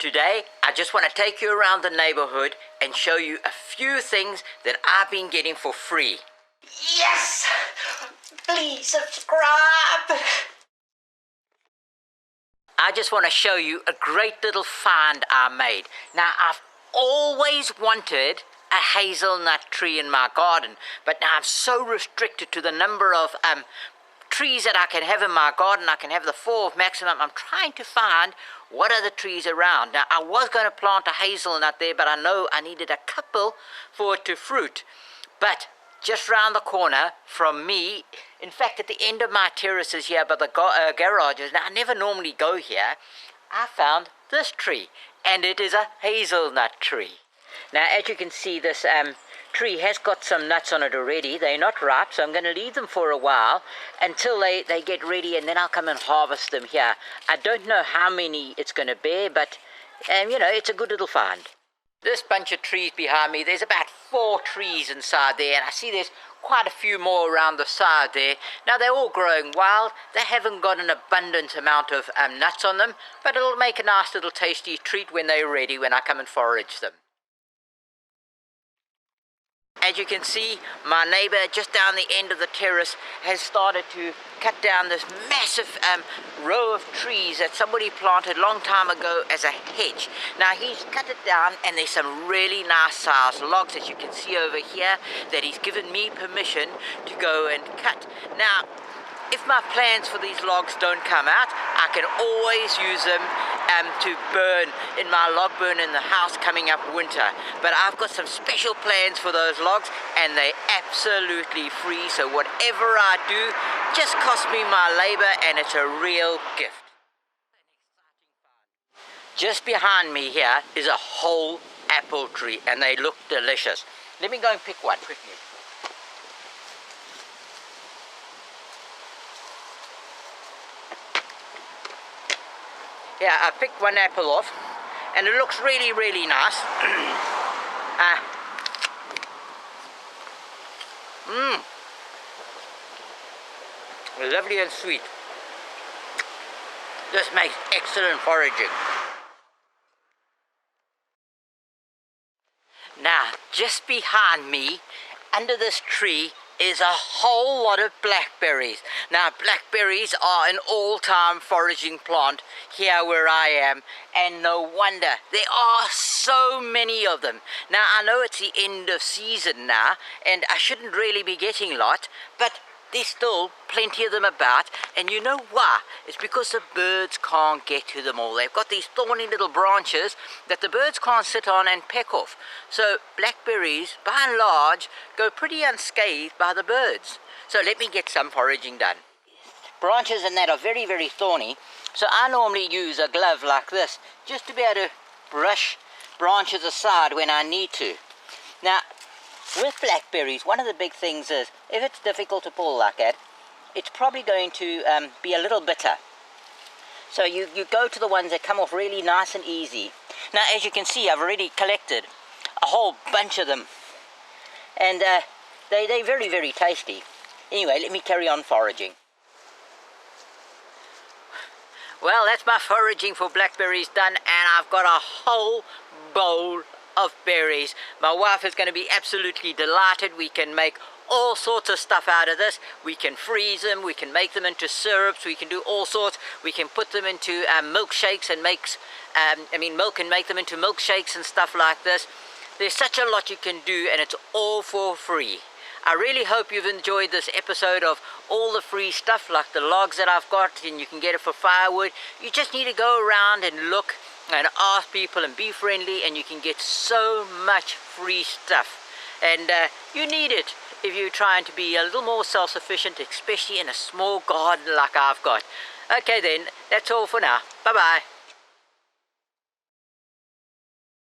Today, I just want to take you around the neighborhood and show you a few things that I've been getting for free. Yes! Please subscribe! I just want to show you a great little find I made. Now, I've always wanted a hazelnut tree in my garden, but now I'm so restricted to the number of trees that I can have in my garden. I can have the 4 maximum. I'm trying to find what are the trees around. Now, I was going to plant a hazelnut there, but I know I needed a couple for it to fruit. But just round the corner from me, in fact, at the end of my terraces here by the garages, now I never normally go here, I found this tree, and it is a hazelnut tree. Now, as you can see, this tree has got some nuts on it already. They're not ripe, so I'm going to leave them for a while until they get ready, and then I'll come and harvest them here. I don't know how many it's going to bear, but, you know, it's a good little find. This bunch of trees behind me, there's about 4 trees inside there, and I see there's quite a few more around the side there. Now, they're all growing wild. They haven't got an abundant amount of nuts on them, but it'll make a nice little tasty treat when they're ready, when I come and forage them. As you can see, my neighbour just down the end of the terrace has started to cut down this massive row of trees that somebody planted a long time ago as a hedge. Now, he's cut it down, and there's some really nice sized logs, as you can see over here, that he's given me permission to go and cut. Now, if my plans for these logs don't come out, I can always use them to burn in my log burn in the house coming up winter. But I've got some special plans for those logs, and they're absolutely free, so whatever I do just costs me my labor, and it's a real gift. Just behind me here is a whole apple tree, and they look delicious. Let me go and pick one quickly. Yeah, I picked one apple off, and it looks really, really nice. Lovely and sweet. This makes excellent foraging. Now, just behind me, under this tree, is a whole lot of blackberries. Now, blackberries are an all-time foraging plant here where I am, and no wonder. There are so many of them. Now, I know it's the end of season now, and I shouldn't really be getting a lot, but there's still plenty of them about, and you know why? It's because the birds can't get to them all. They've got these thorny little branches that the birds can't sit on and peck off. So blackberries, by and large, go pretty unscathed by the birds. So let me get some foraging done. Branches and that are very, very thorny, so I normally use a glove like this, just to be able to brush branches aside when I need to. Now, with blackberries, one of the big things is, if it's difficult to pull like that, it's probably going to be a little bitter. So you go to the ones that come off really nice and easy. Now, as you can see, I've already collected a whole bunch of them. And they're very, very tasty. Anyway, let me carry on foraging. Well, that's my foraging for blackberries done, and I've got a whole bowl of berries. My wife is going to be absolutely delighted. We can make all sorts of stuff out of this. We can freeze them, we can make them into syrups, we can do all sorts. We can put them into milkshakes and milk and make them into milkshakes and stuff like this. There's such a lot you can do, and it's all for free. I really hope you've enjoyed this episode of all the free stuff, like the logs that I've got, and you can get it for firewood. You just need to go around and look and ask people and be friendly, and you can get so much free stuff. And you need it if you're trying to be a little more self-sufficient, especially in a small garden like I've got. Okay then, that's all for now. Bye-bye.